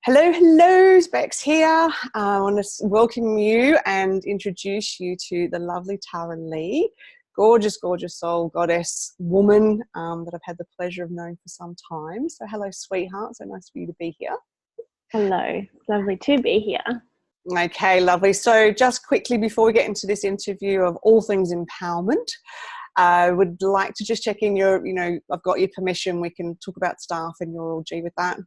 Hello, hello, Specs here. I want to welcome you and introduce you to the lovely Tara Lee, gorgeous, gorgeous soul goddess woman that I've had the pleasure of knowing for some time. So hello, sweetheart. So nice for you to be here. Hello. It's lovely to be here. Okay, lovely. So just quickly before we get into this interview of all things empowerment, I would like to just check in I've got your permission. We can talk about stuff and you're all G with that.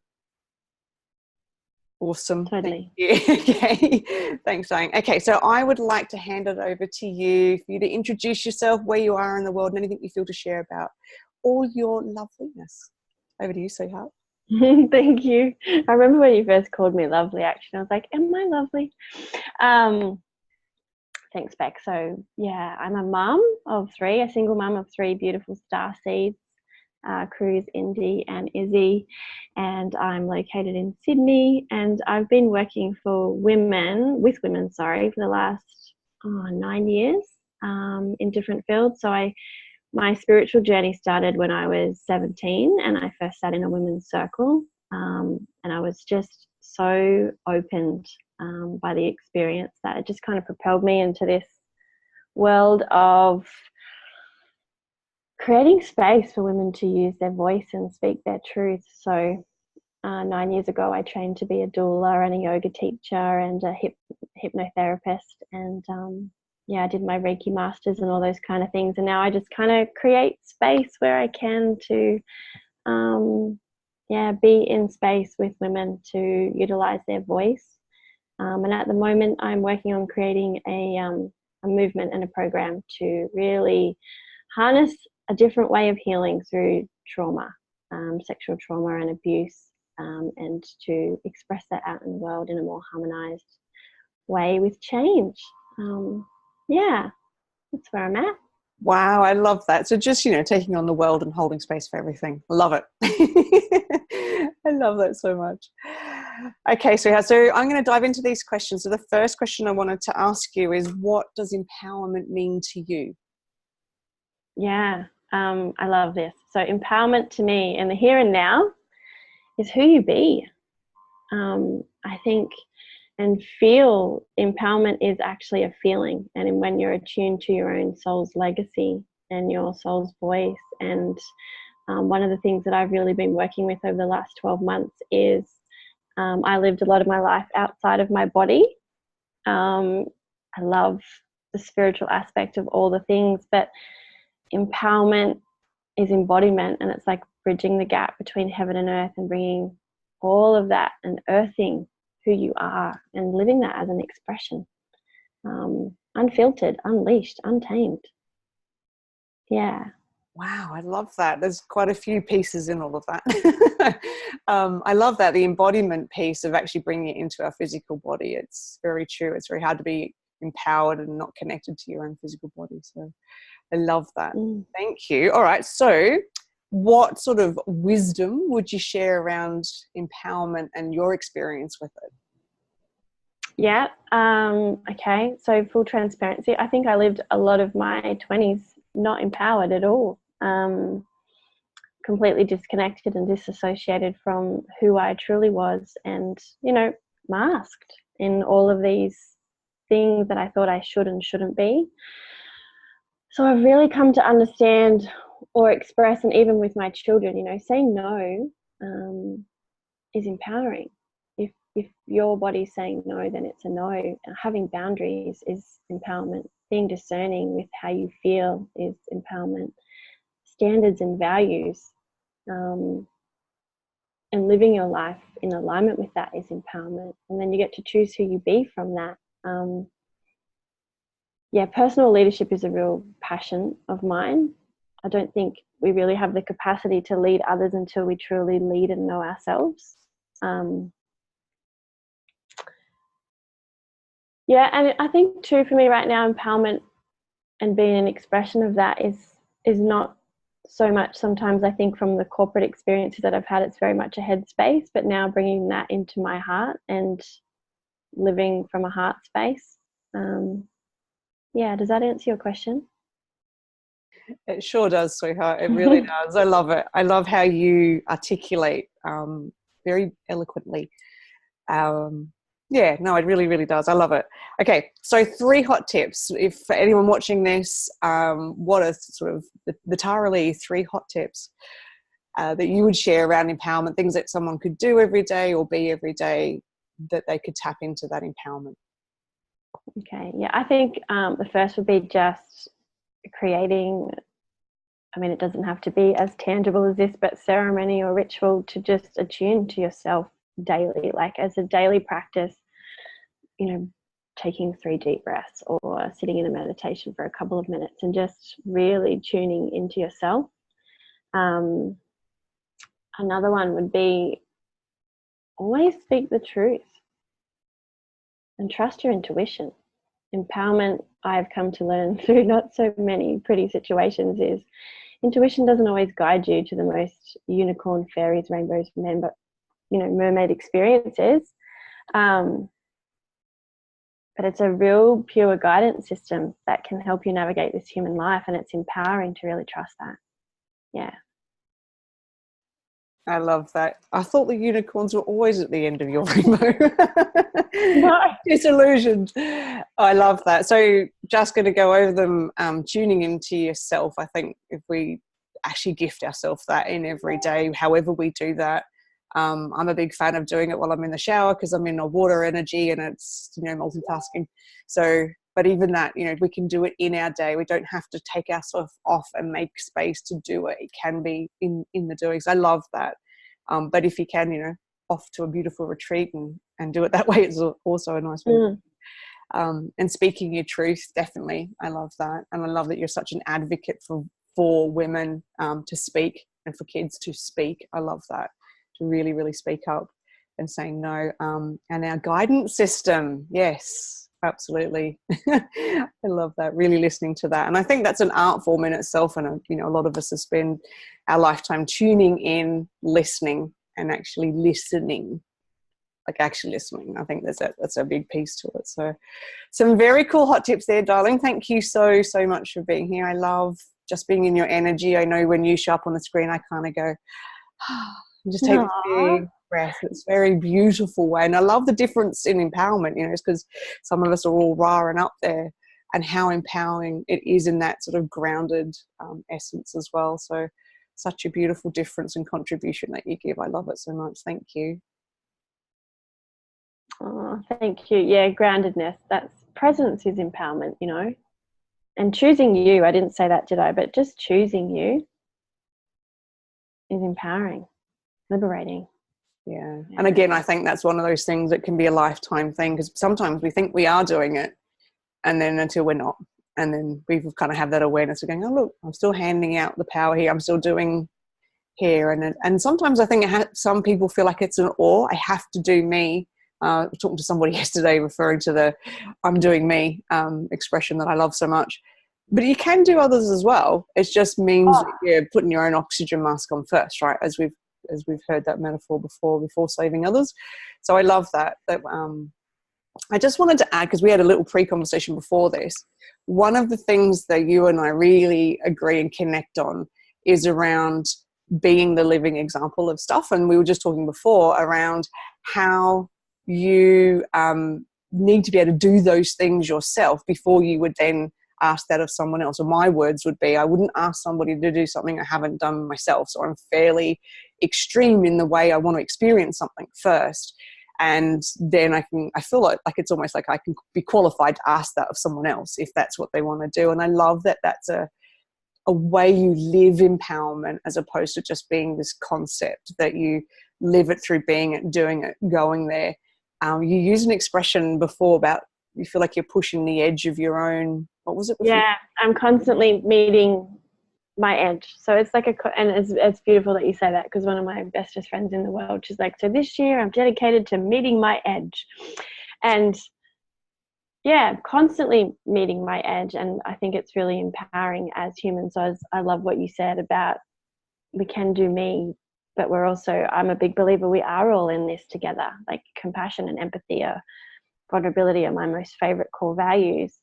Awesome. Totally. Thank you. Okay. Thanks, Diane. Okay, so I would like to hand it over to you for you to introduce yourself, where you are in the world, and anything you feel to share about all your loveliness. Over to you, sweetheart. Thank you. I remember when you first called me lovely, actually. I was like, am I lovely? Thanks, Beck. So, yeah, I'm a mum of three, a single mum of three beautiful star seeds. Cruz, Indy and Izzy, and I'm located in Sydney, and I've been working with women for the last 9 years in different fields. So my spiritual journey started when I was 17 and I first sat in a women's circle, and I was just so opened by the experience that it just kind of propelled me into this world of creating space for women to use their voice and speak their truth. So 9 years ago, I trained to be a doula and a yoga teacher and a hypnotherapist. And I did my Reiki masters and all those kind of things. And now I just kind of create space where I can to be in space with women to utilize their voice. And at the moment, I'm working on creating a movement and a program to really harness a different way of healing through trauma, sexual trauma and abuse, and to express that out in the world in a more harmonized way with change. That's where I'm at. Wow, I love that. So just, taking on the world and holding space for everything. Love it. I love that so much. Okay, so I'm going to dive into these questions. So the first question I wanted to ask you is, what does empowerment mean to you? Yeah, I love this. So empowerment to me in the here and now is who you be. I think and feel empowerment is actually a feeling. And when you're attuned to your own soul's legacy and your soul's voice. And one of the things that I've really been working with over the last 12 months is I lived a lot of my life outside of my body. I love the spiritual aspect of all the things, but empowerment is embodiment, and it's like bridging the gap between heaven and earth and bringing all of that and earthing who you are and living that as an expression, unfiltered, unleashed, untamed. Yeah. Wow, I love that. There's quite a few pieces in all of that. I love that, the embodiment piece of actually bringing it into our physical body. It's very true. It's very hard to be empowered and not connected to your own physical body. So I love that. Thank you. All right. So what sort of wisdom would you share around empowerment and your experience with it? Yeah. Okay. So full transparency, I think I lived a lot of my 20s not empowered at all, completely disconnected and disassociated from who I truly was, and, masked in all of these things that I thought I should and shouldn't be. So I've really come to understand or express, and even with my children, saying no is empowering. If your body's saying no, then it's a no. Having boundaries is empowerment. Being discerning with how you feel is empowerment. Standards and values, and living your life in alignment with that is empowerment. And then you get to choose who you be from that. Personal leadership is a real passion of mine. I don't think we really have the capacity to lead others until we truly lead and know ourselves. And I think too, for me right now, empowerment and being an expression of that is not so much, sometimes I think, from the corporate experiences that I've had. It's very much a headspace, but now bringing that into my heart and living from a heart space. Does that answer your question? It sure does, sweetheart. It really does. I love it. I love how you articulate very eloquently Yeah, no, it really, really does. I love it. Okay, so 3 hot tips. If for anyone watching this, what are sort of the Tara Lee 3 hot tips that you would share around empowerment, things that someone could do every day or be every day that they could tap into that empowerment? Okay, yeah, I think the first would be just creating, I mean, it doesn't have to be as tangible as this, but ceremony or ritual to just attune to yourself daily, like as a daily practice, you know, taking 3 deep breaths or sitting in a meditation for a couple of minutes and just really tuning into yourself. Another one would be always speak the truth and trust your intuition. Empowerment, I've come to learn through not so many pretty situations, is intuition doesn't always guide you to the most unicorn, fairies, rainbows, mermaid experiences. But it's a real pure guidance system that can help you navigate this human life, and it's empowering to really trust that. Yeah. I love that. I thought the unicorns were always at the end of your rainbow. No. Disillusioned. I love that. So just going to go over them, tuning into yourself. I think if we actually gift ourselves that in every day, however we do that. I'm a big fan of doing it while I'm in the shower because I'm in a water energy and it's, multitasking. So, but even that, we can do it in our day. We don't have to take ourselves off and make space to do it. It can be in the doings. I love that. But if you can, off to a beautiful retreat and do it that way, it's also a nice way. And speaking your truth, definitely. I love that. And I love that you're such an advocate for women to speak and for kids to speak. I love that. To really, really speak up and saying no. And our guidance system, yes, absolutely. I love that, really listening to that. And I think that's an art form in itself. And, a lot of us have spent our lifetime tuning in, listening, and actually listening. Actually listening. I think that's a big piece to it. So some very cool hot tips there, darling. Thank you so, so much for being here. I love just being in your energy. I know when you show up on the screen, I kind of go, just take a big breath. It's very beautiful way. And I love the difference in empowerment, it's because some of us are all raw and up there, and how empowering it is in that sort of grounded essence as well. So such a beautiful difference and contribution that you give. I love it so much. Thank you. Oh, thank you. Yeah, groundedness. That's presence is empowerment, and choosing you. I didn't say that, did I? But just choosing you is empowering. Liberating. Yeah. And again, I think that's one of those things that can be a lifetime thing, because sometimes we think we are doing it and then until we're not. And then we kind of have that awareness of going, oh, look, I'm still handing out the power here. I'm still doing here. And sometimes I think some people feel like it's an I have to do me. I was talking to somebody yesterday referring to the I'm doing me expression that I love so much. But you can do others as well. It just means you're putting your own oxygen mask on first, right? As we've heard that metaphor before saving others. So I love that. I just wanted to add, because we had a little pre-conversation before this, one of the things that you and I really agree and connect on is around being the living example of stuff. And we were just talking before around how you need to be able to do those things yourself before you would then ask that of someone else. Or my words would be, I wouldn't ask somebody to do something I haven't done myself. So I'm fairly extreme in the way I want to experience something first. And then I feel like it's almost like I can be qualified to ask that of someone else if that's what they want to do. And I love that that's a way you live empowerment, as opposed to just being this concept that you live it through being it, doing it, going there. You used an expression before about you feel like you're pushing the edge of your own, what was it before? Yeah, I'm constantly meeting my edge. So it's like and it's beautiful that you say that, because one of my bestest friends in the world, she's like, so this year I'm dedicated to meeting my edge. And yeah, constantly meeting my edge. And I think it's really empowering as humans. So I love what you said about we can do me, but I'm a big believer we are all in this together. Like compassion and empathy are vulnerability are my most favorite core values.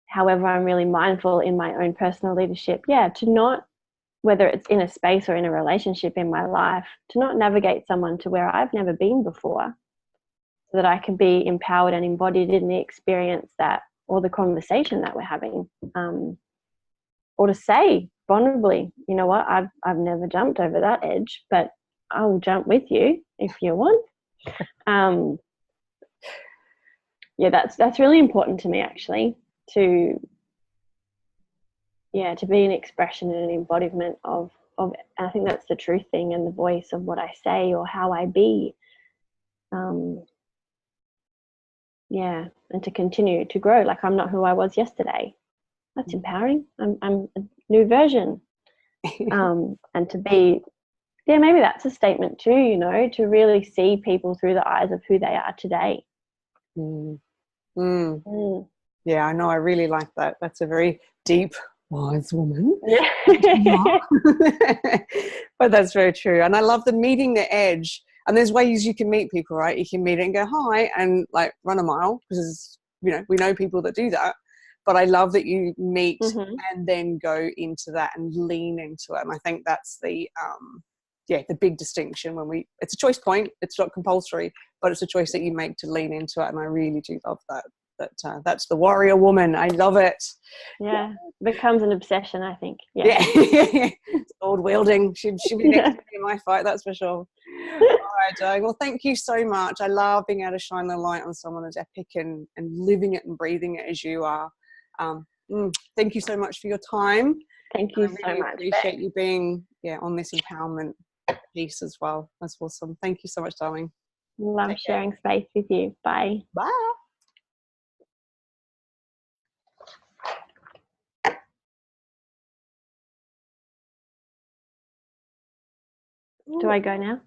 However, I'm really mindful in my own personal leadership, to not whether it's in a space or in a relationship in my life, to not navigate someone to where I've never been before, so that I can be empowered and embodied in the experience that, or the conversation that we're having, or to say vulnerably, you know what, I've never jumped over that edge, but I'll jump with you if you want. Yeah, that's really important to me, actually, to be an expression and an embodiment of I think that's the true thing, and the voice of what I say or how I be. And to continue to grow. Like, I'm not who I was yesterday. That's empowering. I'm a new version. And to be, maybe that's a statement too, you know, to really see people through the eyes of who they are today. Yeah, I know. I really like that. That's a very deep, wise woman. Yeah. But that's very true. And I love the meeting the edge. And there's ways you can meet people, right? You can meet and go hi and like run a mile, because, you know, we know people that do that. But I love that you meet and then go into that and lean into it. And I think that's the big distinction when it's a choice point. It's not compulsory, but it's a choice that you make to lean into it. And I really do love that. That's the warrior woman. I love it. Yeah, it becomes an obsession, I think. Yeah. Sword wielding. She'd be next to me in my fight, that's for sure. All right, darling. Well, thank you so much. I love being able to shine the light on someone as epic and living it and breathing it as you are. Thank you so much for your time. Thank you I really so much. appreciate you being on this empowerment piece as well. That's awesome. Thank you so much, darling. Love sharing space with you. Bye. Bye. Do I go now?